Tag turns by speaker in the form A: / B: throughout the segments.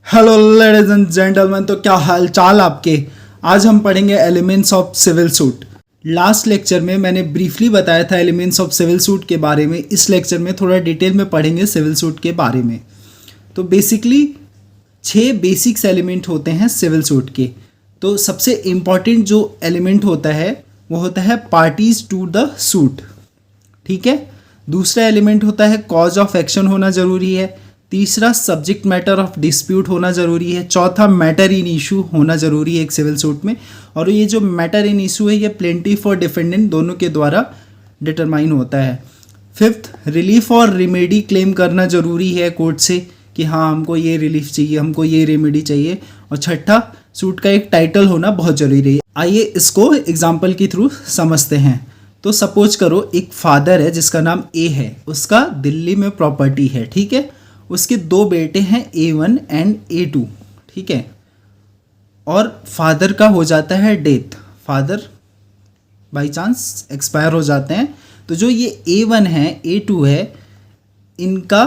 A: Hello ladies and gentleman, तो क्या हाल चाल आपके। आज हम पढ़ेंगे elements of civil suit. Last lecture में मैंने ब्रीफली बताया था एलिमेंट्स ऑफ सिविल सूट के बारे में। इस लेक्चर में थोड़ा डिटेल में पढ़ेंगे सिविल सूट के बारे में। तो बेसिकली 6 बेसिक्स एलिमेंट होते हैं सिविल सूट के। तो सबसे इम्पॉर्टेंट जो एलिमेंट होता है वो होता है पार्टीज टू द सूट, ठीक है। दूसरा एलिमेंट होता है कॉज ऑफ एक्शन होना ज़रूरी है। तीसरा सब्जेक्ट मैटर ऑफ डिस्प्यूट होना ज़रूरी है। चौथा मैटर इन इशू होना ज़रूरी है एक सिविल सूट में। और ये जो मैटर इन इशू है ये प्लेंटिफ और डिफेंडेंट दोनों के द्वारा डिटरमाइन होता है। फिफ्थ, रिलीफ और रेमेडी क्लेम करना ज़रूरी है कोर्ट से कि हाँ हमको ये रिलीफ चाहिए, हमको ये रेमेडी चाहिए। और छठा, सूट का एक टाइटल होना बहुत ज़रूरी है। आइए इसको एग्जाम्पल के थ्रू समझते हैं। तो सपोज करो एक फादर है जिसका नाम ए है, उसका दिल्ली में प्रॉपर्टी है, ठीक है। उसके 2 बेटे हैं A1 एंड A2, ठीक है। और फादर का हो जाता है death, father by chance expire हो जाते हैं। तो जो ये A1 है A2 है, इनका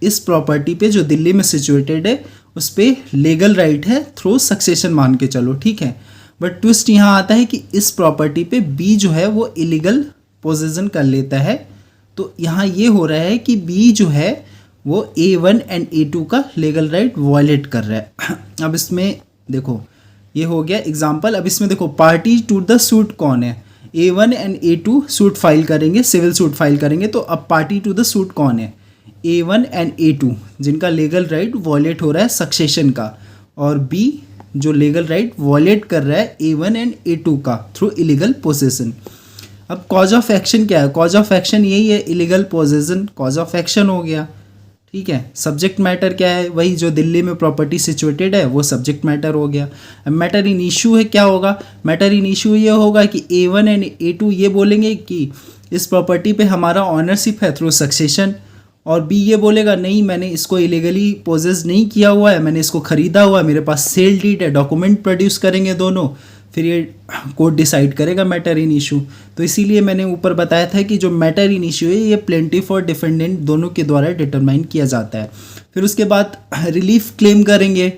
A: इस प्रॉपर्टी पे जो दिल्ली में सिचुएटेड है उस पर लीगल राइट है थ्रू सक्सेशन मान के चलो, ठीक है। बट ट्विस्ट यहाँ आता है कि इस प्रॉपर्टी पे बी जो है वो इलीगल पोजेसन कर लेता है। तो यहाँ ये हो रहा है कि बी जो है वो A1 एंड A2 का लीगल राइट वायलेट कर रहा है। अब इसमें देखो ये हो गया एग्जाम्पल। अब इसमें देखो पार्टी टू द सूट कौन है, A1 and A2 suit file करेंगे, सिविल सूट फाइल करेंगे। तो अब पार्टी टू द सूट कौन है, A1 एंड A2 जिनका लीगल राइट वॉलेट हो रहा है सक्सेशन का, और B जो लीगल राइट वॉलेट कर रहा है A1 एंड A2 का थ्रू इलीगल पोजेसन। अब कॉज ऑफ एक्शन क्या है, कॉज ऑफ एक्शन यही है illegal possession, cause of action हो गया, ठीक है। सब्जेक्ट मैटर क्या है, वही जो दिल्ली में प्रॉपर्टी सिचुएटेड है वो सब्जेक्ट मैटर हो गया। अब मैटर इन इशू है, क्या होगा, मैटर इन इशू ये होगा कि A1 एंड A2 ये बोलेंगे कि इस प्रॉपर्टी पे हमारा ऑनरशिप है थ्रू सक्सेशन, और बी ये बोलेगा नहीं मैंने इसको इलीगली पोजेस नहीं किया हुआ है, मैंने इसको खरीदा हुआ है, मेरे पास सेल डीड है। डॉक्यूमेंट प्रोड्यूस करेंगे दोनों, फिर ये कोर्ट डिसाइड करेगा मैटर इन इशू। तो इसीलिए मैंने ऊपर बताया था कि जो मैटर इन इशू है ये प्लेंटिफ और डिफेंडेंट दोनों के द्वारा डिटरमाइन किया जाता है। फिर उसके बाद रिलीफ क्लेम करेंगे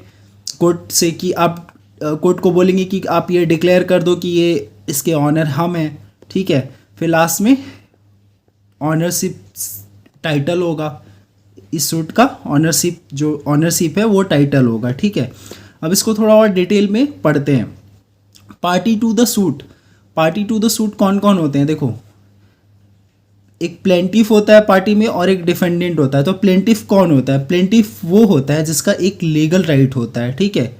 A: कोर्ट से कि आप कोर्ट को बोलेंगे कि आप ये डिक्लेयर कर दो कि ये इसके ऑनर हम हैं, ठीक है। फिर लास्ट में ऑनरशिप टाइटल होगा, इस सूट का ऑनरशिप जो ऑनरशिप है वो टाइटल होगा, ठीक है। अब इसको थोड़ा और डिटेल में पढ़ते हैं। Party to the suit, party to the suit कौन कौन होते हैं, देखो एक प्लेंटिफ होता है पार्टी में और एक डिफेंडेंट होता है। तो प्लेंटिफ कौन होता है, प्लेंटिफ वो होता है जिसका एक लीगल राइट होता है, ठीक है।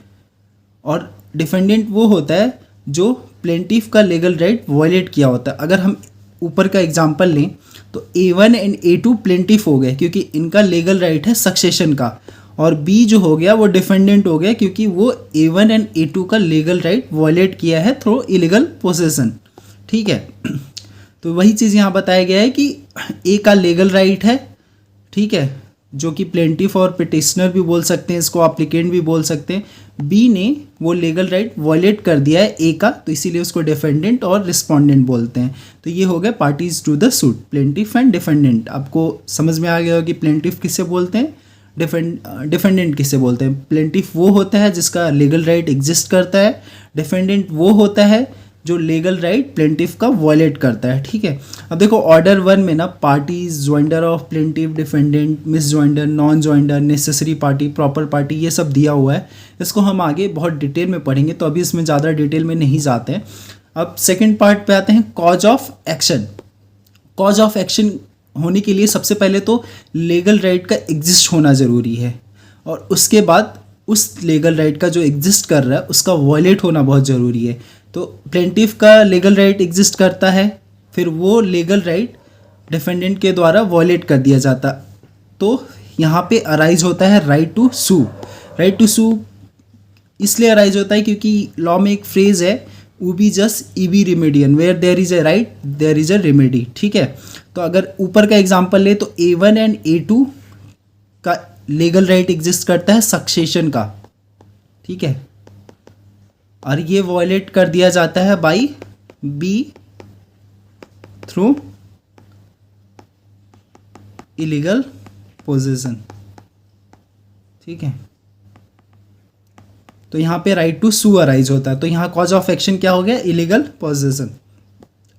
A: और डिफेंडेंट वो होता है जो प्लेंटिफ का लीगल राइट वायलेट किया होता है। अगर हम ऊपर का एग्जांपल लें तो A1 एंड A2 प्लेंटिफ हो गए क्योंकि इनका लीगल राइट है सक्सेशन का, और B जो हो गया वो डिफेंडेंट हो गया क्योंकि वो A1 एंड A2 का लीगल राइट वायलेट किया है थ्रू इलीगल पोजेसन, ठीक है। तो वही चीज़ यहाँ बताया गया है कि A का लीगल राइट है, ठीक है, जो कि प्लेंटिफ और पिटिशनर भी बोल सकते हैं इसको, एप्लीकेंट भी बोल सकते हैं। बी ने वो लीगल राइट वायलेट कर दिया है ए का, तो इसीलिए उसको डिफेंडेंट और रिस्पोंडेंट बोलते हैं। तो ये हो गया parties to the suit, plaintiff and defendant. आपको समझ में आ गया होगा कि प्लेंटिफ किसे बोलते हैं, डिफेंडेंट किसे बोलते हैं। प्लेंटिफ वो होता है जिसका लीगल राइट एग्जिस्ट करता है, डिफेंडेंट वो होता है जो लीगल राइट प्लेंटिफ का वायलेट करता है, ठीक है। अब देखो ऑर्डर 1 में ना parties, joinder of plaintiff, defendant, misjoinder, non joinder, necessary party, proper party, ये सब दिया हुआ है। इसको हम आगे बहुत डिटेल में पढ़ेंगे, तो अभी इसमें ज़्यादा डिटेल में नहीं जाते हैं। अब सेकेंड पार्ट पे आते हैं, cause of action. Cause of action होने के लिए सबसे पहले तो लीगल राइट का एग्जिस्ट होना ज़रूरी है, और उसके बाद उस लीगल राइट का जो एग्जिस्ट कर रहा है उसका वायलेट होना बहुत ज़रूरी है। तो प्लेंटिफ का लीगल राइट एग्जिस्ट करता है, फिर वो लीगल राइट डिफेंडेंट के द्वारा वायलेट कर दिया जाता, तो यहाँ पे अराइज होता है right to sue. Right to sue इसलिए अराइज होता है क्योंकि लॉ में एक फ्रेज है उबी जस्ट ईबी रेमेडियन, where there is a right there is a remedy, ठीक है। तो अगर ऊपर का एग्जांपल ले तो A1 एंड A2 का लीगल राइट एग्जिस्ट करता है सक्सेशन का, ठीक है, और ये वायलेट कर दिया जाता है बाय बी थ्रू इलीगल पोजेसन, ठीक है। तो यहाँ पे राइट टू सू अराइज होता है। तो यहाँ कॉज ऑफ एक्शन क्या हो गया, इलीगल पोजेशन।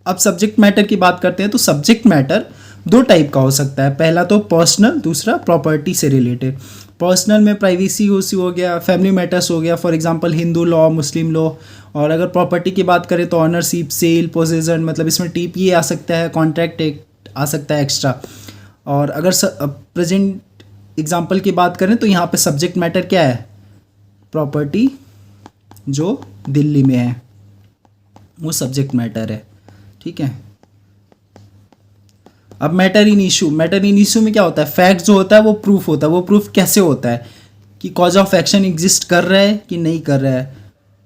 A: अब सब्जेक्ट मैटर की बात करते हैं। तो सब्जेक्ट मैटर दो टाइप का हो सकता है, पहला तो पर्सनल, दूसरा प्रॉपर्टी से रिलेटेड। पर्सनल में प्राइवेसी हो गया, फैमिली मैटर्स हो गया, for example Hindu law, Muslim law. और अगर प्रॉपर्टी की बात करें तो ऑनरशिप, सेल, पोजेसन, मतलब इसमें टीपीए आ सकता है, कॉन्ट्रैक्ट एक्ट आ सकता है एक्स्ट्रा। और अगर प्रेजेंट एग्जांपल की बात करें तो यहाँ पे सब्जेक्ट मैटर क्या है, प्रॉपर्टी जो दिल्ली में है वो सब्जेक्ट मैटर है, ठीक है। अब matter in issue, matter in issue में क्या होता है, फैक्ट जो होता है वो प्रूफ होता है। वो प्रूफ कैसे होता है कि कॉज ऑफ एक्शन एग्जिस्ट कर रहा है कि नहीं कर रहा है।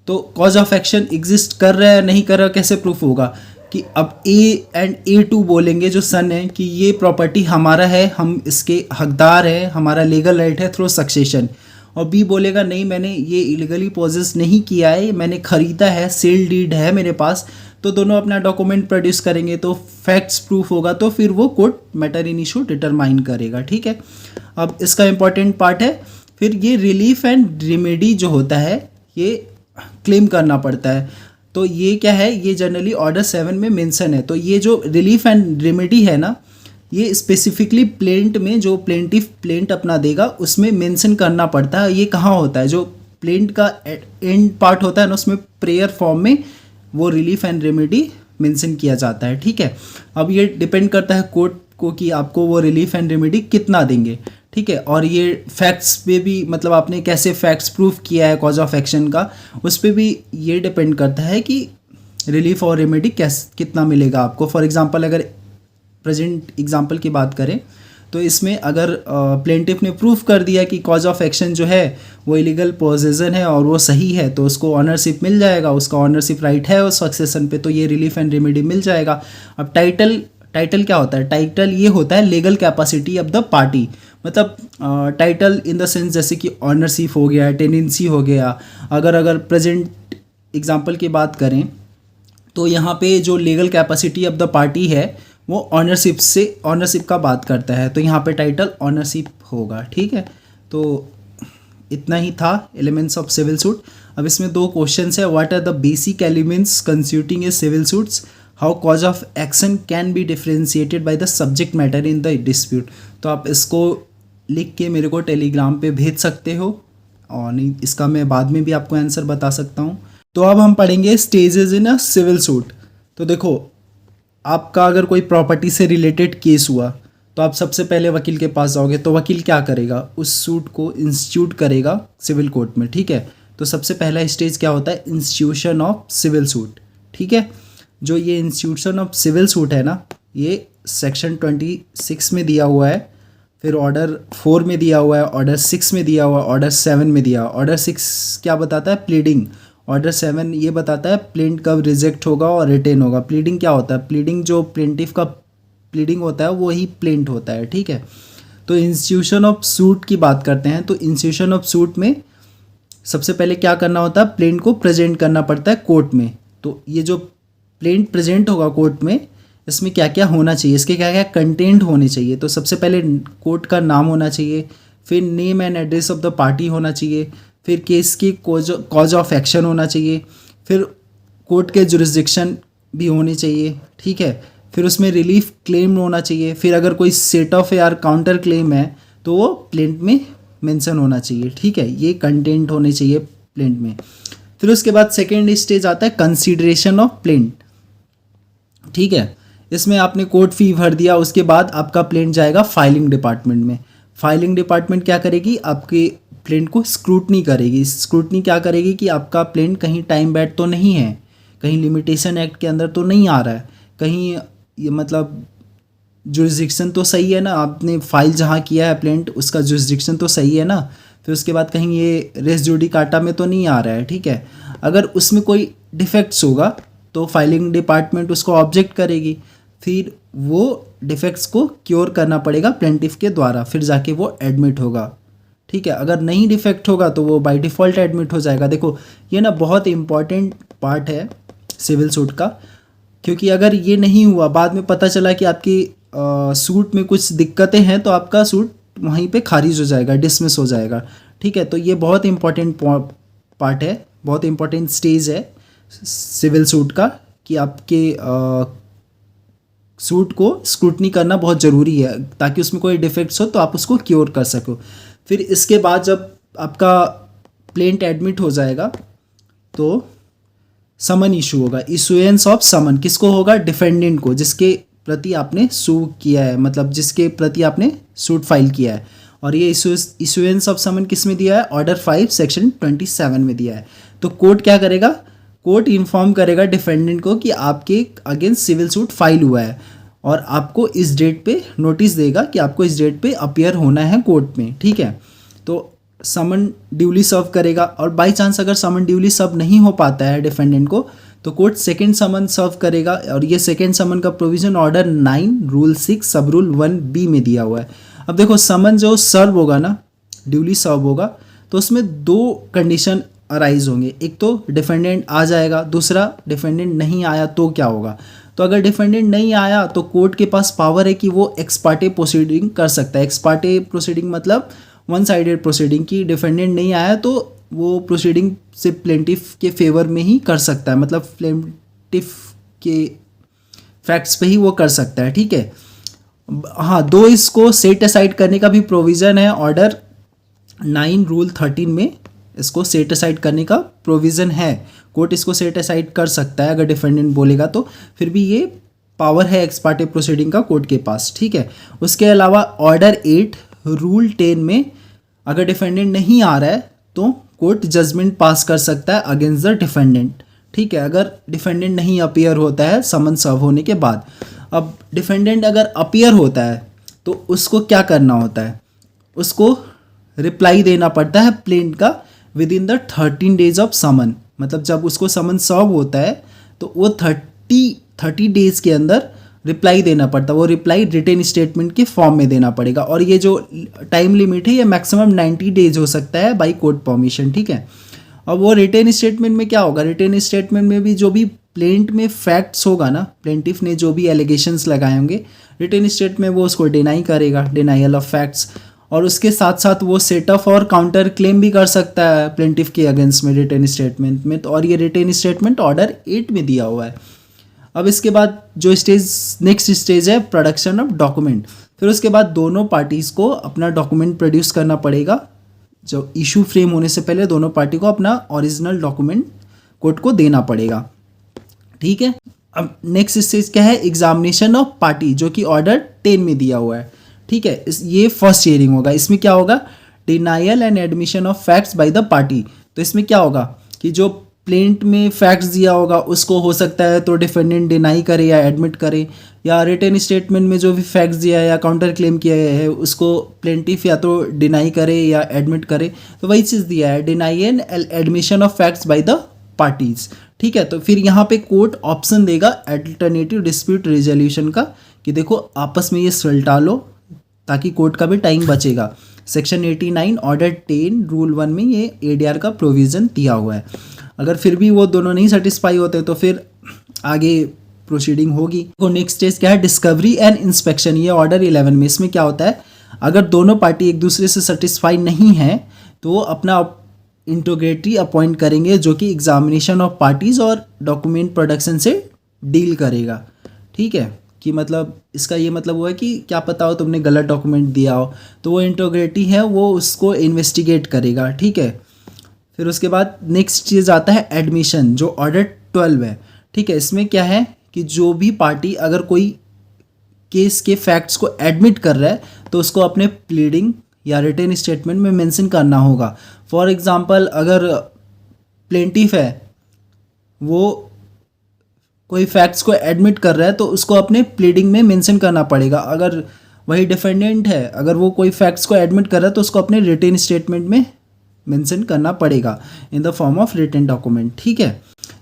A: तो कॉज ऑफ एक्शन एग्जिस्ट कर रहा है नहीं कर रहा है कैसे प्रूफ होगा कि अब ए एंड A2 बोलेंगे जो सन है कि ये प्रॉपर्टी हमारा है, हम इसके हकदार है, हमारा लीगल राइट है थ्रू सक्सेशन। और बी बोलेगा नहीं, मैंने ये इलीगली पोजेस नहीं किया है, मैंने खरीदा है, सेल डीड है मेरे पास। तो दोनों अपना डॉक्यूमेंट प्रोड्यूस करेंगे तो फैक्ट्स प्रूफ होगा, तो फिर वो court matter in issue determine करेगा, ठीक है। अब इसका इंपॉर्टेंट पार्ट है फिर ये रिलीफ एंड रेमेडी जो होता है ये क्लेम करना पड़ता है। तो ये क्या है, ये जनरली ऑर्डर 7 में मेंशन है। तो ये जो रिलीफ एंड रेमेडी है ना, ये स्पेसिफिकली प्लेंट में जो प्लेंटिफ प्लेंट अपना देगा उसमें मेंशन करना पड़ता है। ये कहाँ होता है, जो प्लेंट का एंड पार्ट होता है ना उसमें प्रेयर फॉर्म में वो रिलीफ एंड रेमेडी मेंशन किया जाता है, ठीक है। अब ये डिपेंड करता है कोर्ट को कि आपको वो रिलीफ एंड रेमेडी कितना देंगे, ठीक है। और ये फैक्ट्स पे भी, मतलब आपने कैसे फैक्ट्स प्रूफ किया है कॉज ऑफ एक्शन का, उस पर भी ये डिपेंड करता है कि रिलीफ और रेमेडी कितना मिलेगा आपको। फॉर एग्जांपल अगर प्रेजेंट एग्जांपल की बात करें तो इसमें अगर प्लेंटिफ ने प्रूफ कर दिया कि कॉज ऑफ एक्शन जो है वो इलीगल पोजेसन है और वो सही है, तो उसको ऑनरशिप मिल जाएगा, उसका ऑनरशिप राइट है उस सक्सेशन पे, तो ये रिलीफ एंड रेमेडी मिल जाएगा। अब टाइटल क्या होता है, टाइटल ये होता है legal capacity of the party. मतलब टाइटल इन द सेंस जैसे कि ऑनरशिप हो गया, टेनेंसी हो गया। अगर प्रेजेंट एग्जांपल की बात करें तो यहाँ पे जो legal capacity of the party है वो ऑनरशिप का बात करता है, तो यहाँ पे टाइटल ऑनरशिप होगा, ठीक है। तो इतना ही था एलिमेंट्स ऑफ सिविल सूट। अब इसमें दो क्वेश्चंस है, what are the basic elements constituting a civil suits, how cause of action can be differentiated by the subject matter in the dispute. तो आप इसको लिख के मेरे को टेलीग्राम पे भेज सकते हो, और नहीं इसका मैं बाद में भी आपको आंसर बता सकता हूँ। तो अब हम पढ़ेंगे stages in a civil suit. तो देखो, आपका अगर कोई प्रॉपर्टी से रिलेटेड केस हुआ तो आप सबसे पहले वकील के पास जाओगे, तो वकील क्या करेगा, उस सूट को इंस्टीट्यूट करेगा सिविल कोर्ट में, ठीक है। तो सबसे पहला स्टेज क्या होता है, इंस्टीट्यूशन ऑफ सिविल सूट, ठीक है। जो ये इंस्टीट्यूशन ऑफ सिविल सूट है ना, ये सेक्शन 26 में दिया हुआ है, फिर ऑर्डर 4 में दिया हुआ है, ऑर्डर 6 में दिया हुआ है, ऑर्डर 7 में दिया हुआ है। ऑर्डर 6 क्या बताता है, प्लीडिंग। ऑर्डर 7 ये बताता है प्लेंट कब रिजेक्ट होगा और रिटेन होगा। प्लीडिंग क्या होता है, प्लीडिंग जो प्लेंटिफ का प्लीडिंग होता है वो ही प्लेंट होता है, ठीक है। तो इंस्टीट्यूशन ऑफ सूट की बात करते हैं, तो इंस्टीट्यूशन ऑफ सूट में सबसे पहले क्या करना होता है, प्लेंट को प्रेजेंट करना पड़ता है कोर्ट में। तो ये जो प्लेंट प्रेजेंट होगा कोर्ट में, इसमें क्या क्या होना चाहिए, इसके क्या क्या कंटेंट होने चाहिए। तो सबसे पहले कोर्ट का नाम होना चाहिए, फिर name and address of the party होना चाहिए, फिर केस की कॉज ऑफ एक्शन होना चाहिए, फिर कोर्ट के जुरिस्डिक्शन भी होने चाहिए, ठीक है। फिर उसमें रिलीफ क्लेम होना चाहिए, फिर अगर कोई सेट ऑफ या काउंटर क्लेम है तो वो प्लेंट में मेंशन होना चाहिए, ठीक है। ये कंटेंट होने चाहिए प्लेंट में। फिर उसके बाद सेकेंड स्टेज आता है कंसीडरेशन ऑफ प्लेंट, ठीक है। इसमें आपने कोर्ट फी भर दिया, उसके बाद आपका प्लेंट जाएगा फाइलिंग डिपार्टमेंट में। फाइलिंग डिपार्टमेंट क्या करेगी, आपके प्लेंट को स्क्रूटनी करेगी। स्क्रूटनी क्या करेगी कि आपका प्लेंट कहीं टाइम बैड तो नहीं है, कहीं लिमिटेशन एक्ट के अंदर तो नहीं आ रहा है, कहीं ये मतलब जुरिस्डिक्शन तो सही है ना, आपने फाइल जहाँ किया है प्लेंट उसका जुरिस्डिक्शन तो सही है ना। फिर उसके बाद कहीं ये रेस जुडिकाटा में तो नहीं आ रहा है, ठीक है। अगर उसमें कोई डिफेक्ट्स होगा तो फाइलिंग डिपार्टमेंट उसको ऑब्जेक्ट करेगी, फिर वो डिफेक्ट्स को क्योर करना पड़ेगा प्लेंटिफ के द्वारा, फिर जाके वो एडमिट होगा, ठीक है। अगर नहीं डिफेक्ट होगा तो वो बाय डिफ़ॉल्ट एडमिट हो जाएगा। देखो ये ना बहुत इंपॉर्टेंट पार्ट है सिविल सूट का, क्योंकि अगर ये नहीं हुआ, बाद में पता चला कि आपकी सूट में कुछ दिक्कतें हैं, तो आपका सूट वहीं पे खारिज हो जाएगा, डिसमिस हो जाएगा, ठीक है। तो ये बहुत इंपॉर्टेंट पार्ट है, बहुत इंपॉर्टेंट स्टेज है सिविल सूट का, कि आपके सूट को स्क्रूटनी करना बहुत ज़रूरी है ताकि उसमें कोई डिफेक्ट्स हो तो आप उसको क्योर कर सको। फिर इसके बाद जब आपका प्लेंट एडमिट हो जाएगा तो समन इशू होगा। इशुएंस ऑफ समन किसको होगा? डिफेंडेंट को, जिसके प्रति आपने सू किया है, मतलब जिसके प्रति आपने सूट फाइल किया है। और ये इशुएंस ऑफ समन किस में दिया है? ऑर्डर 5 सेक्शन 27 में दिया है। तो कोर्ट क्या करेगा? कोर्ट इन्फॉर्म करेगा डिफेंडेंट को कि आपके अगेंस्ट सिविल सूट फाइल हुआ है और आपको इस डेट पे नोटिस देगा कि आपको इस डेट पे अपीयर होना है कोर्ट में, ठीक है। तो समन ड्यूली सर्व करेगा, और बाई चांस अगर समन ड्यूली सर्व नहीं हो पाता है डिफेंडेंट को तो कोर्ट सेकेंड समन सर्व करेगा। और ये सेकेंड समन का प्रोविजन ऑर्डर 9 रूल 6 सब रूल 1B में दिया हुआ है। अब देखो समन जो सर्व होगा ना, ड्यूली सर्व होगा, तो उसमें 2 कंडीशन अराइज होंगे। एक तो डिफेंडेंट आ जाएगा, दूसरा डिफेंडेंट नहीं आया तो क्या होगा। तो अगर डिफेंडेंट नहीं आया तो कोर्ट के पास पावर है कि वो एक्स पार्टे प्रोसीडिंग कर सकता है। एक्स पार्टे प्रोसीडिंग मतलब वन साइडेड प्रोसीडिंग, की डिफेंडेंट नहीं आया तो वो प्रोसीडिंग से प्लेंटिफ के फेवर में ही कर सकता है, मतलब प्लेंटिफ के फैक्ट्स पे ही वो कर सकता है, ठीक है। हाँ, दो इसको सेट असाइड करने का भी प्रोविज़न है ऑर्डर 9 रूल 13 में, इसको सेट असाइड करने का प्रोविज़न है। कोर्ट इसको सेट असाइड कर सकता है अगर डिफेंडेंट बोलेगा तो, फिर भी ये पावर है एक्स पार्टे प्रोसीडिंग का कोर्ट के पास, ठीक है। उसके अलावा ऑर्डर 8 रूल 10 में अगर डिफेंडेंट नहीं आ रहा है तो कोर्ट जजमेंट पास कर सकता है अगेंस्ट द डिफेंडेंट, ठीक है, अगर डिफेंडेंट नहीं अपीयर होता है समन सर्व होने के बाद। अब डिफेंडेंट अगर अपीयर होता है तो उसको क्या करना होता है? उसको रिप्लाई देना पड़ता है प्लेंट का within the 13 days of summon, मतलब जब उसको समन सर्व होता है तो वो 30 डेज के अंदर रिप्लाई देना पड़ता है। वो रिप्लाई रिटेन स्टेटमेंट के फॉर्म में देना पड़ेगा, और ये जो टाइम लिमिट है ये मैक्सिमम 90 डेज हो सकता है बाई कोर्ट परमिशन, ठीक है। और वो रिटेन स्टेटमेंट में क्या होगा? रिटेन स्टेटमेंट में भी जो भी प्लेंट में फैक्ट्स होगा ना, प्लेंटिफ ने जो भी एलिगेशंस लगाए होंगे, रिटेन स्टेटमेंट में वो उसको डिनाई करेगा, डिनाइयल ऑफ फैक्ट्स। और उसके साथ साथ वो सेट ऑफ और काउंटर क्लेम भी कर सकता है प्लेंटिफ के अगेंस्ट में रिटेन स्टेटमेंट में। तो और ये रिटेन स्टेटमेंट ऑर्डर 8 में दिया हुआ है। अब इसके बाद जो नेक्स्ट स्टेज है प्रोडक्शन ऑफ डॉक्यूमेंट। फिर उसके बाद दोनों पार्टीज़ को अपना डॉक्यूमेंट प्रोड्यूस करना पड़ेगा। जो इशू फ्रेम होने से पहले दोनों पार्टी को अपना ओरिजिनल डॉक्यूमेंट कोर्ट को देना पड़ेगा, ठीक है। अब नेक्स्ट स्टेज क्या है? एग्जामिनेशन ऑफ पार्टी, जो कि ऑर्डर 10 में दिया हुआ है, ठीक है। ये फर्स्ट हियरिंग होगा। इसमें क्या होगा? Denial and admission of facts by the party. तो इसमें क्या होगा कि जो प्लेंट में फैक्ट्स दिया होगा उसको हो सकता है तो डिफेंडेंट डिनाई करे या एडमिट करे, या रिटन स्टेटमेंट में जो भी फैक्ट्स दिया है या काउंटर क्लेम किया है उसको प्लेंटिफ या तो डिनाई करे या एडमिट करे। तो वही चीज़ दिया है, deny and admission of facts by the parties, ठीक है। तो फिर यहाँ पे कोर्ट ऑप्शन देगा अल्टरनेटिव डिस्प्यूट रिजोल्यूशन का, कि देखो आपस में ये सुलझा लो ताकि कोर्ट का भी टाइम बचेगा। सेक्शन 89 ऑर्डर 10 रूल 1 में ये ADR का प्रोविज़न दिया हुआ है। अगर फिर भी वो दोनों नहीं सेटिस्फाई होते तो फिर आगे प्रोसीडिंग होगी। तो नेक्स्ट स्टेज क्या है? Discovery and inspection. ये ऑर्डर 11 में, इसमें क्या होता है? अगर दोनों पार्टी एक दूसरे से सेटिस्फाई नहीं है तो वो अपना इंटीग्रेटरी अपॉइंट करेंगे, जो कि एग्जामिनेशन ऑफ पार्टीज़ और डॉक्यूमेंट प्रोडक्शन से डील करेगा, ठीक है। कि मतलब इसका ये मतलब हुआ है कि क्या पता हो तुमने गलत डॉक्यूमेंट दिया हो, तो वो इंटीग्रेटरी है वो उसको इन्वेस्टिगेट करेगा, ठीक है। फिर उसके बाद नेक्स्ट चीज़ आता है एडमिशन, जो ऑर्डर 12 है, ठीक है। इसमें क्या है कि जो भी पार्टी अगर कोई केस के फैक्ट्स को एडमिट कर रहा है तो उसको अपने प्लीडिंग या रिटेन स्टेटमेंट में मेंशन करना होगा। फॉर एग्जांपल अगर प्लेंटिफ है वो कोई फैक्ट्स को एडमिट कर रहा है तो उसको अपने प्लीडिंग में मेंशन करना पड़ेगा। अगर वही डिफेंडेंट है, अगर वो कोई फैक्ट्स को एडमिट कर रहा है तो उसको अपने रिटेन स्टेटमेंट में मेंशन करना पड़ेगा in the form of written document, ठीक है।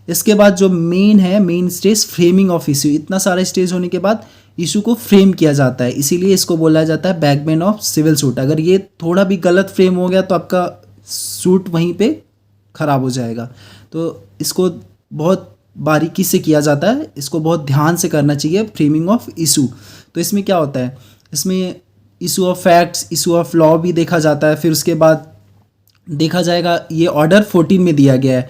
A: इसके बाद जो main stage framing of issue. इतना सारा स्टेज होने के बाद इशू को फ्रेम किया जाता है, इसीलिए इसको बोला जाता है बैकबोन ऑफ सिविल सूट। अगर ये थोड़ा भी गलत फ्रेम हो गया तो आपका सूट वहीं पे ख़राब हो जाएगा। तो इसको बहुत बारीकी से किया जाता है, इसको बहुत ध्यान से करना चाहिए फ्रेमिंग ऑफ इशू। तो इसमें क्या होता है? इसमें issue of facts, issue of law भी देखा जाता है। फिर उसके बाद देखा जाएगा ये ऑर्डर 14 में दिया गया है।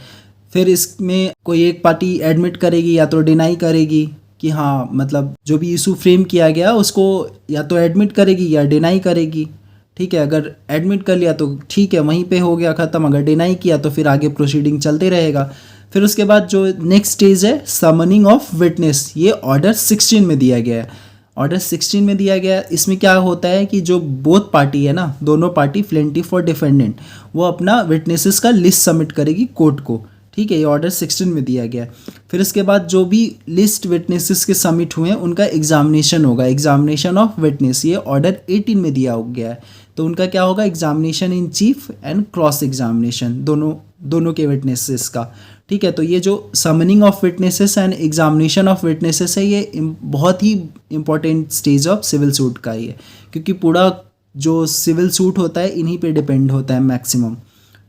A: फिर इसमें कोई एक पार्टी एडमिट करेगी या तो डिनाई करेगी कि हाँ मतलब जो भी इशू फ्रेम किया गया उसको या तो एडमिट करेगी या डिनाई करेगी। ठीक है, अगर एडमिट कर लिया तो ठीक है, वहीं पे हो गया ख़त्म। अगर डिनाई किया तो फिर आगे प्रोसीडिंग चलते रहेगा। फिर उसके बाद जो नेक्स्ट स्टेज है समनिंग ऑफ विटनेस, ये ऑर्डर 16 में दिया गया है। ऑर्डर 16 में दिया गया, इसमें क्या होता है कि जो बोथ पार्टी है ना, दोनों पार्टी प्लेंटिफ और डिफेंडेंट, वो अपना विटनेसेस का लिस्ट सबमिट करेगी कोर्ट को। ठीक है, ये ऑर्डर 16 में दिया गया है। फिर इसके बाद जो भी लिस्ट विटनेसेस के सबमिट हुए हैं उनका एग्जामिनेशन होगा, एग्जामिनेशन ऑफ विटनेस, ये ऑर्डर 18 में दिया गया है। तो उनका क्या होगा, examination in chief and cross examination, दोनों के विटनेसेस का। ठीक है, तो ये जो summoning of witnesses and examination of witnesses है, ये बहुत ही important stage of civil suit का ही है, क्योंकि पूरा जो सिविल सूट होता है इन्हीं पे डिपेंड होता है मैक्सिमम।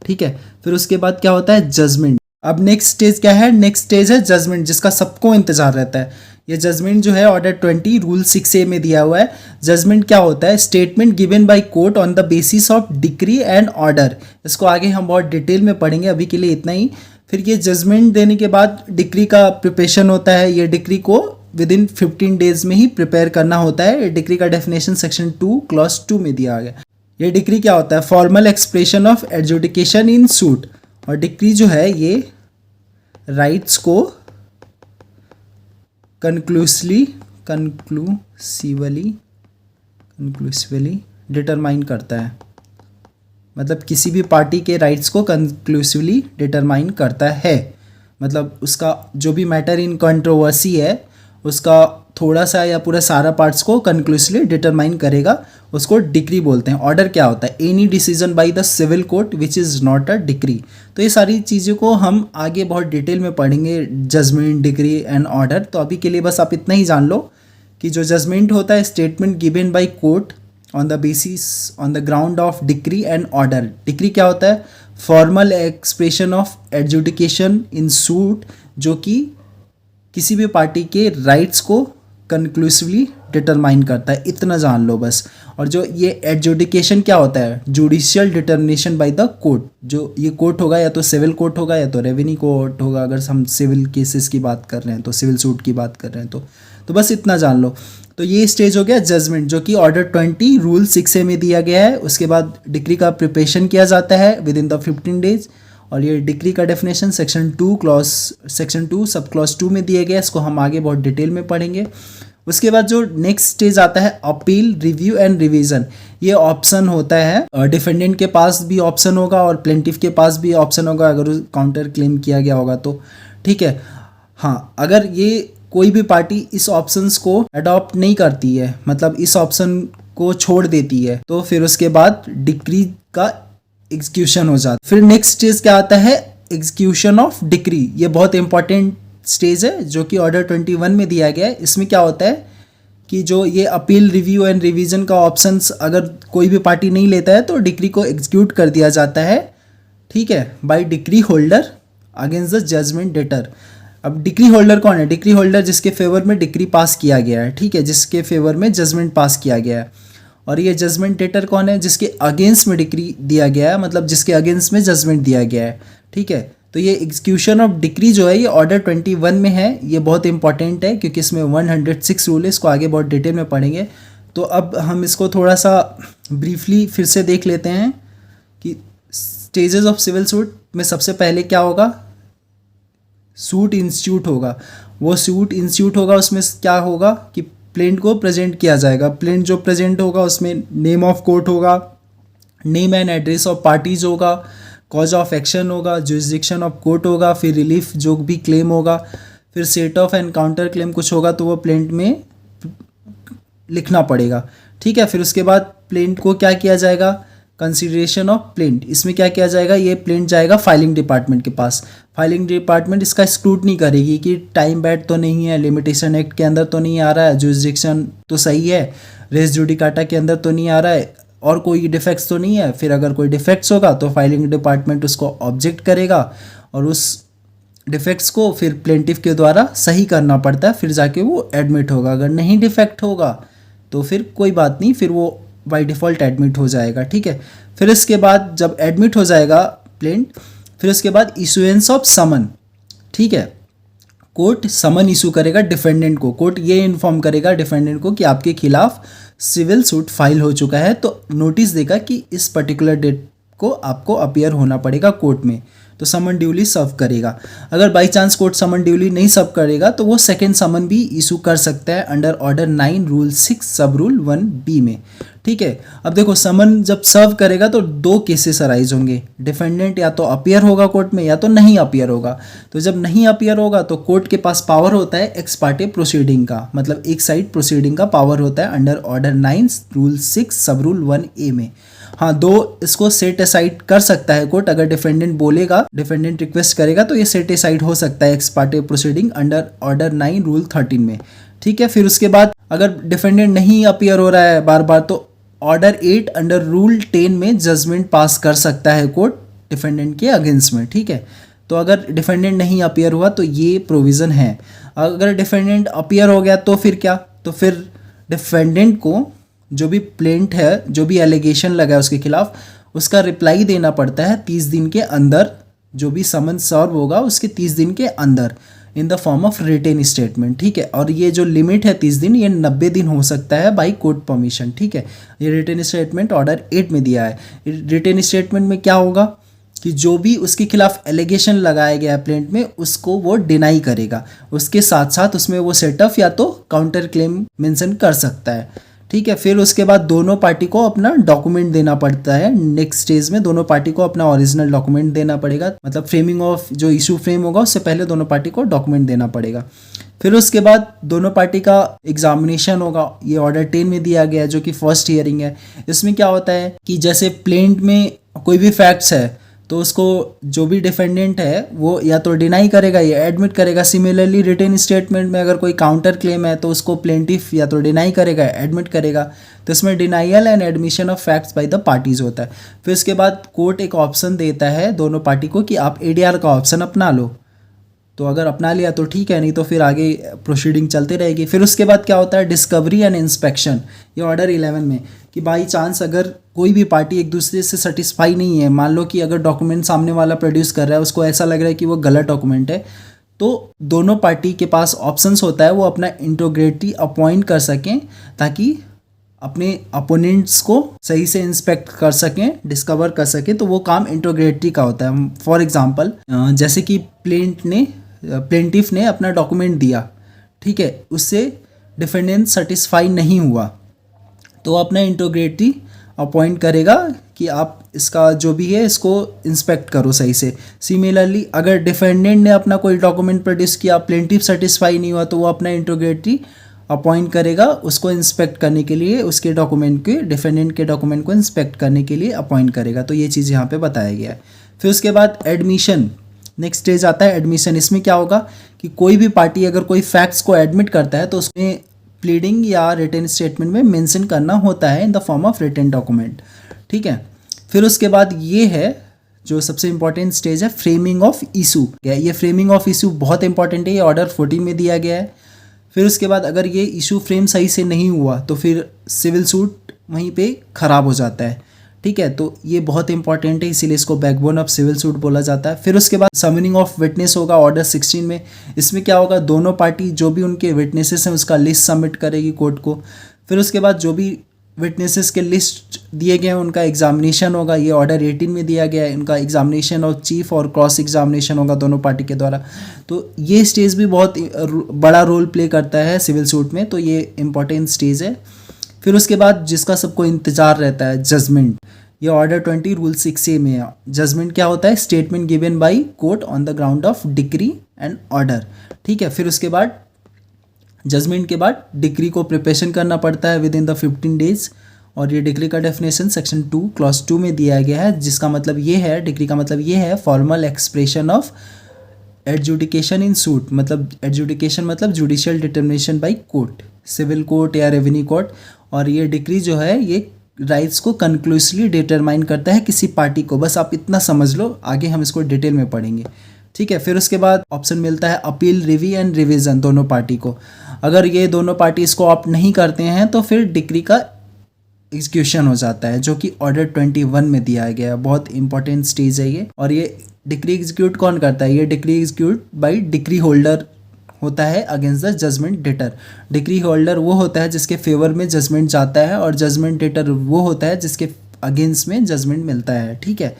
A: ठीक है, फिर उसके बाद क्या होता है, जजमेंट। अब नेक्स्ट स्टेज क्या है, नेक्स्ट स्टेज है जजमेंट, जिसका सबको इंतजार रहता है। ये जजमेंट जो है ऑर्डर 20 रूल 6A में दिया हुआ है। जजमेंट क्या होता है, statement given by court on the basis of decree and order. इसको आगे हम बहुत डिटेल में पढ़ेंगे, अभी के लिए इतना ही। फिर ये जजमेंट देने के बाद डिक्री का प्रिपरेशन होता है। ये डिक्री को विद इन 15 डेज में ही प्रिपेयर करना होता है। डिक्री का डेफिनेशन सेक्शन 2 क्लॉज 2 में दिया गया। ये डिक्री क्या होता है, formal expression of adjudication in suit. और डिक्री जो है ये राइट्स को कंक्लूसिवली डिटरमाइन करता है, मतलब किसी भी पार्टी के राइट्स को कंक्लूसिवली डिटरमाइन करता है। मतलब उसका जो भी मैटर इन कंट्रोवर्सी है उसका थोड़ा सा या पूरा सारा पार्ट्स को कंक्लूसिवली डिटरमाइन करेगा, उसको डिक्री बोलते हैं। ऑर्डर क्या होता है, any decision by the civil court which is not a decree. तो ये सारी चीज़ों को हम आगे बहुत डिटेल में पढ़ेंगे, जजमेंट, डिक्री एंड ऑर्डर। तो अभी के लिए बस आप इतना ही जान लो कि जो जजमेंट होता है, statement given by court on the basis on the ground of decree and order. Decree क्या होता है, formal expression of adjudication in suit, जो कि किसी भी पार्टी के राइट्स को कंक्लूसिवली डिटरमाइन करता है। इतना जान लो बस। और जो ये एडजुडिकेशन क्या होता है, judicial determination by the court. जो ये कोर्ट होगा या तो सिविल कोर्ट होगा या तो रेवेन्यू कोर्ट होगा, अगर हम सिविल केसेस की बात कर रहे हैं तो, सिविल सूट की बात कर रहे हैं तो बस इतना जान लो। तो ये स्टेज हो गया जजमेंट, जो कि ऑर्डर 20 रूल 6A में दिया गया है। उसके बाद डिक्री का प्रिपरेशन किया जाता है विद इन द 15 डेज। और ये डिक्री का डेफिनेशन सेक्शन 2 सब क्लॉज 2 में दिया गया है। इसको हम आगे बहुत डिटेल में पढ़ेंगे। उसके बाद जो नेक्स्ट स्टेज आता है अपील, रिव्यू एंड रिवीजन। ये ऑप्शन होता है, डिफेंडेंट के पास भी ऑप्शन होगा और प्लेंटिफ के पास भी ऑप्शन होगा अगर काउंटर क्लेम किया गया होगा तो। ठीक है, हाँ, अगर ये कोई भी पार्टी इस ऑप्शंस को अडॉप्ट नहीं करती है, मतलब इस ऑप्शन को छोड़ देती है, तो फिर उसके बाद डिक्री का एग्जीक्यूशन हो जाता है। फिर नेक्स्ट स्टेज क्या आता है, एग्जीक्यूशन ऑफ डिक्री। ये बहुत इंपॉर्टेंट स्टेज है जो कि ऑर्डर 21 में दिया गया है। इसमें क्या होता है कि जो ये अपील, रिव्यू एंड रिवीजन का ऑप्शंस अगर कोई भी पार्टी नहीं लेता है तो डिक्री को एग्जीक्यूट कर दिया जाता है। ठीक है, by decree holder against the judgment debtor. अब डिक्री होल्डर कौन है, डिक्री होल्डर जिसके फेवर में डिक्री पास किया गया है। ठीक है, जिसके फेवर में जजमेंट पास किया गया है। और ये जजमेंट डेटर कौन है, जिसके अगेंस्ट में डिक्री दिया गया है, मतलब जिसके अगेंस्ट में जजमेंट दिया गया है। ठीक है, तो ये एग्जीक्यूशन ऑफ डिक्री जो है ये ऑर्डर 21 में है। ये बहुत इंपॉर्टेंट है क्योंकि इसमें 106 रूल है। इसको आगे बहुत डिटेल में पढ़ेंगे। तो अब हम इसको थोड़ा सा ब्रीफली फिर से देख लेते हैं कि स्टेजेस ऑफ सिविल सूट में सबसे पहले क्या होगा, सूट इंस्टीट्यूट होगा। वो सूट इंस्टीट्यूट होगा, उसमें क्या होगा कि प्लेंट को प्रेजेंट किया जाएगा। प्लेंट जो प्रेजेंट होगा उसमें नेम ऑफ कोर्ट होगा, name and address of parties होगा, कॉज ऑफ एक्शन होगा, जुरिसडिक्शन ऑफ कोर्ट होगा, फिर रिलीफ जो भी क्लेम होगा, फिर set of and counter claim कुछ होगा तो वो प्लेंट में लिखना पड़ेगा। ठीक है, फिर उसके बाद प्लेंट को क्या किया जाएगा, कंसिडरेशन ऑफ प्लेंट। इसमें क्या किया जाएगा, ये प्लेंट जाएगा फाइलिंग डिपार्टमेंट के पास। फाइलिंग डिपार्टमेंट इसका स्क्रूटनी करेगी कि टाइम बैड तो नहीं है, लिमिटेशन एक्ट के अंदर तो नहीं आ रहा है, जुरिसडिक्शन तो सही है, रेस जुडिकाटा के अंदर तो नहीं आ रहा है, और कोई डिफेक्ट्स तो नहीं है। फिर अगर कोई डिफेक्ट्स होगा तो फाइलिंग डिपार्टमेंट उसको ऑब्जेक्ट करेगा और उस डिफेक्ट्स को फिर प्लेंटिफ के द्वारा सही करना पड़ता है, फिर जाके वो एडमिट होगा। अगर नहीं डिफेक्ट होगा तो फिर कोई बात नहीं, फिर वो बाय डिफ़ॉल्ट एडमिट हो जाएगा, ठीक है। फिर इसके बाद जब एडमिट हो जाएगा प्लेंट, फिर उसके बाद इशुएंस ऑफ समन, ठीक है। कोर्ट समन इशू करेगा डिफेंडेंट को, कोर्ट ये इन्फॉर्म करेगा डिफेंडेंट को कि आपके खिलाफ सिविल सूट फाइल हो चुका है, तो नोटिस देगा कि इस पर्टिकुलर डेट को आपको अपीयर होना पड़ेगा कोर्ट में, तो समन ड्यूली सर्व करेगा। अगर by chance court summon duly नहीं सर्व करेगा तो वो सेकंड समन भी इशू कर सकता है अंडर ऑर्डर 9 रूल 6 सब रूल 1B में, ठीक है। अब देखो समन जब सर्व करेगा तो दो केसेस अराइज होंगे, डिफेंडेंट या तो अपीयर होगा कोर्ट में या तो नहीं अपीयर होगा। तो जब नहीं अपीयर होगा तो कोर्ट के पास पावर होता है एक्स पार्टे प्रोसीडिंग का, मतलब एक साइड प्रोसीडिंग का पावर होता है अंडर ऑर्डर 9 रूल 6 सब रूल 1A में। हाँ, दो इसको सेट असाइड कर सकता है कोर्ट, अगर डिफेंडेंट बोलेगा, डिफेंडेंट रिक्वेस्ट करेगा तो ये सेट असाइड हो सकता है x Partey proceeding under order 9 rule 13 में, ठीक है। फिर उसके बाद अगर डिफेंडेंट नहीं अपीयर हो रहा है बार बार तो ऑर्डर 8 अंडर रूल 10 में जजमेंट पास कर सकता है कोर्ट डिफेंडेंट के अगेंस्ट में, ठीक है। तो अगर डिफेंडेंट नहीं अपीयर हुआ तो ये प्रोविज़न है। अगर डिफेंडेंट अपीयर हो गया तो फिर क्या, तो फिर डिफेंडेंट को जो भी प्लेंट है, जो भी एलिगेशन लगा है उसके खिलाफ, उसका रिप्लाई देना पड़ता है 30 दिन के अंदर, जो भी समन सर्व होगा उसके 30 दिन के अंदर in the form of written statement, ठीक है। और ये जो लिमिट है 30 दिन, ये 90 दिन हो सकता है बाई कोर्ट परमिशन, ठीक है। ये रिटेन स्टेटमेंट ऑर्डर 8 में दिया है। रिटेन स्टेटमेंट में क्या होगा कि जो भी उसके खिलाफ एलिगेशन लगाया गया है प्लेंट में उसको वो डिनाई करेगा, उसके साथ साथ उसमें वो सेटअप या तो काउंटर क्लेम मेंशन कर सकता है, ठीक है। फिर उसके बाद दोनों पार्टी को अपना डॉक्यूमेंट देना पड़ता है। नेक्स्ट स्टेज में दोनों पार्टी को अपना ओरिजिनल डॉक्यूमेंट देना पड़ेगा, मतलब फ्रेमिंग ऑफ जो इशू फ्रेम होगा उससे पहले दोनों पार्टी को डॉक्यूमेंट देना पड़ेगा। फिर उसके बाद दोनों पार्टी का एग्जामिनेशन होगा, ये ऑर्डर 10 में दिया गया है जो कि फर्स्ट हियरिंग है। इसमें क्या होता है कि जैसे प्लेंट में कोई भी फैक्ट्स है तो उसको जो भी डिफेंडेंट है वो या तो डिनाई करेगा या एडमिट करेगा। सिमिलरली रिटेन स्टेटमेंट में अगर कोई काउंटर क्लेम है तो उसको प्लेंटिफ या तो डिनाई करेगा एडमिट करेगा। तो इसमें denial and admission of facts by the parties होता है। फिर उसके बाद कोर्ट एक ऑप्शन देता है दोनों पार्टी को कि आप एडीआर का ऑप्शन अपना लो, तो अगर अपना लिया तो ठीक है, नहीं तो फिर आगे प्रोसीडिंग चलती रहेगी। फिर उसके बाद क्या होता है डिस्कवरी एंड इंस्पेक्शन, ये ऑर्डर 11 में, कि बाई चांस अगर कोई भी पार्टी एक दूसरे से सेटिस्फाई नहीं है, मान लो कि अगर डॉक्यूमेंट सामने वाला प्रोड्यूस कर रहा है उसको ऐसा लग रहा है कि वो गलत डॉक्यूमेंट है, तो दोनों पार्टी के पास ऑप्शंस होता है वो अपना इंटीग्रिटी अपॉइंट कर सकें ताकि अपने अपोनेंट्स को सही से इंस्पेक्ट कर सकें, डिस्कवर कर सकें। तो वो काम इंटीग्रिटी का होता है। फॉर एग्जांपल जैसे कि प्लेंटिफ ने अपना डॉक्यूमेंट दिया, ठीक है, उससे डिफेंडेंट सेटिस्फाई नहीं हुआ तो अपना इंटीग्रिटी अपॉइंट करेगा कि आप इसका जो भी है इसको इंस्पेक्ट करो सही से। सिमिलरली अगर डिफेंडेंट ने अपना कोई डॉक्यूमेंट प्रोड्यूस किया, प्लेंटिफ सेटिस्फाई नहीं हुआ, तो वो अपना इंटीग्रिटी अपॉइंट करेगा उसको इंस्पेक्ट करने के लिए, उसके डॉक्यूमेंट के, डिफेंडेंट के डॉक्यूमेंट को इंस्पेक्ट करने के लिए अपॉइंट करेगा। तो ये चीज़ यहाँ पे बताया गया है। फिर उसके बाद एडमिशन, नेक्स्ट स्टेज आता है एडमिशन। इसमें क्या होगा कि कोई भी पार्टी अगर कोई फैक्ट्स को एडमिट करता है तो उसमें प्लीडिंग या रिटन स्टेटमेंट में मेंशन करना होता है in the form of written document, ठीक है। फिर उसके बाद ये है जो सबसे इंपॉर्टेंट स्टेज है फ्रेमिंग ऑफ इशू। ये फ्रेमिंग ऑफ इशू बहुत इंपॉर्टेंट है, ये ऑर्डर 14 में दिया गया है। फिर उसके बाद अगर ये इशू फ्रेम सही से नहीं हुआ तो फिर सिविल सूट वहीं पे ख़राब हो जाता है, ठीक है। तो ये बहुत इंपॉर्टेंट है, इसीलिए इसको बैकबोन ऑफ सिविल सूट बोला जाता है। फिर उसके बाद समनिंग ऑफ विटनेस होगा ऑर्डर 16 में। इसमें क्या होगा, दोनों पार्टी जो भी उनके विटनेसेस हैं उसका लिस्ट सबमिट करेगी कोर्ट को। फिर उसके बाद जो भी विटनेसेस के लिस्ट दिए गए हैं उनका एग्जामिनेशन होगा, ये ऑर्डर 18 में दिया गया है। इनका एग्जामिनेशन ऑफ चीफ और क्रॉस एग्जामिनेशन होगा दोनों पार्टी के द्वारा। तो ये स्टेज भी बहुत बड़ा रोल प्ले करता है सिविल सूट में, तो ये इंपॉर्टेंट स्टेज है। फिर उसके बाद जिसका सबको इंतजार रहता है जजमेंट, ये ऑर्डर 20 रूल 6A में है। जजमेंट क्या होता है, statement given by court on the ground of decree and order, ठीक है। फिर उसके बाद जजमेंट के बाद डिक्री को प्रिपरेशन करना पड़ता है विद इन द 15 डेज, और ये डिक्री का डेफिनेशन सेक्शन 2 क्लॉज 2 में दिया गया है, जिसका मतलब ये है, डिक्री का मतलब ये है formal expression of adjudication in suit. मतलब एडजुडिकेशन मतलब judicial determination by court, civil court या रेवेन्यू कोर्ट। और ये डिक्री जो है ये राइट्स को कंक्लूसिवली डिटरमाइन करता है किसी पार्टी को। बस आप इतना समझ लो, आगे हम इसको डिटेल में पढ़ेंगे, ठीक है। फिर उसके बाद ऑप्शन मिलता है अपील, रिव्यू एंड रिवीजन दोनों पार्टी को। अगर ये दोनों पार्टी इसको ऑप्ट नहीं करते हैं तो फिर डिक्री का एग्जीक्यूशन हो जाता है, जो कि ऑर्डर 21 में दिया गया है। बहुत इंपॉर्टेंट स्टेज है ये। और ये डिक्री एग्जीक्यूट कौन करता है? ये decree execute by decree holder होता है against the judgment debtor. Decree holder वो होता है जिसके फेवर में जजमेंट जाता है, और जजमेंट डेटर वो होता है जिसके अगेंस्ट में जजमेंट मिलता है। ठीक है,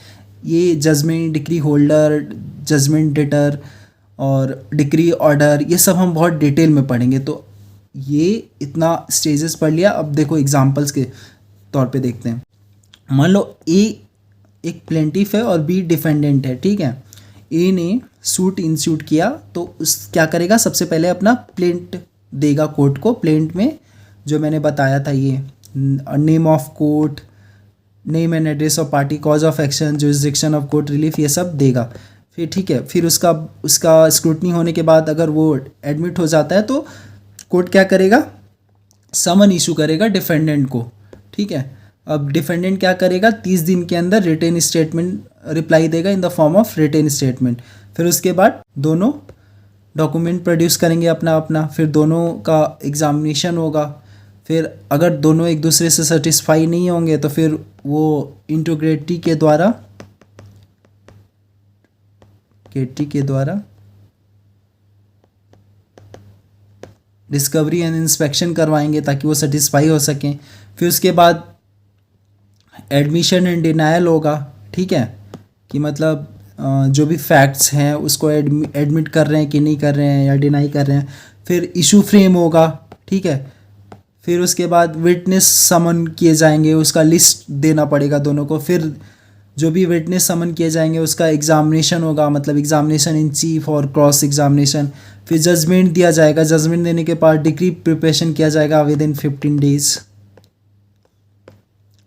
A: ये judgment, decree holder, judgment debtor और डिक्री ऑर्डर, ये सब हम बहुत डिटेल में पढ़ेंगे। तो ये इतना स्टेजेस पढ़ लिया। अब देखो एग्जांपल्स के तौर पे देखते हैं। मान लो ए एक प्लेंटिफ है और बी डिफेंडेंट है। ठीक है, ए ने सूट इंस्यूट किया, तो उस क्या करेगा? सबसे पहले अपना प्लेंट देगा कोर्ट को। प्लेंट में जो मैंने बताया था, ये name of court, name and address of party, cause of action, jurisdiction of court, relief, ये सब देगा। फिर ठीक है, फिर उसका स्क्रूटनी होने के बाद अगर वो एडमिट हो जाता है तो कोर्ट क्या करेगा? समन इशू करेगा डिफेंडेंट को। ठीक है, अब डिफेंडेंट क्या करेगा? 30 दिन के अंदर रिटेन स्टेटमेंट रिप्लाई देगा in the form of written statement. फिर उसके बाद दोनों डॉक्यूमेंट प्रोड्यूस करेंगे अपना अपना, फिर दोनों का एग्जामिनेशन होगा। फिर अगर दोनों एक दूसरे से सेटिस्फाई नहीं होंगे तो फिर वो इंटीग्रिटी के द्वारा डिस्कवरी एंड इंस्पेक्शन करवाएंगे ताकि वो सेटिस्फाई हो सकें। फिर उसके बाद एडमिशन एंड डिनायल होगा। ठीक है, कि मतलब जो भी फैक्ट्स हैं उसको एडमिट कर रहे हैं कि नहीं कर रहे हैं या डिनाई कर रहे हैं। फिर इशू फ्रेम होगा। ठीक है, फिर उसके बाद विटनेस समन किए जाएंगे, उसका लिस्ट देना पड़ेगा दोनों को। फिर जो भी विटनेस समन किए जाएंगे उसका एग्जामिनेशन होगा, मतलब एग्जामिनेशन इन चीफ और क्रॉस एग्जामिनेशन। फिर जजमेंट दिया जाएगा। जजमेंट देने के बाद डिक्री प्रिपरेशन किया जाएगा विद इन 15 डेज।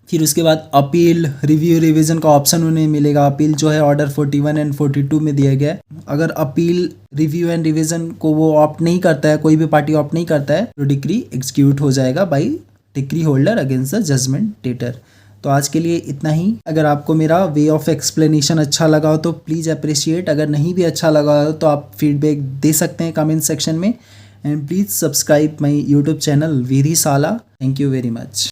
A: फिर उसके बाद अपील, रिव्यू, रिवीजन का ऑप्शन उन्हें मिलेगा। अपील जो है ऑर्डर 41 एंड 42 में दिया गया है। अगर अपील, रिव्यू एंड रिवीजन को वो ऑप्ट नहीं करता है, कोई भी पार्टी ऑप्ट नहीं करता है, तो डिक्री एग्जीक्यूट हो जाएगा by decree holder against the judgment debtor. तो आज के लिए इतना ही। अगर आपको मेरा वे ऑफ एक्सप्लेनेशन अच्छा लगा हो तो प्लीज़ अप्रिशिएट। अगर नहीं भी अच्छा लगा हो तो आप फीडबैक दे सकते हैं कमेंट सेक्शन में। And please subscribe my YouTube channel Vidhi Shala. Thank you very much.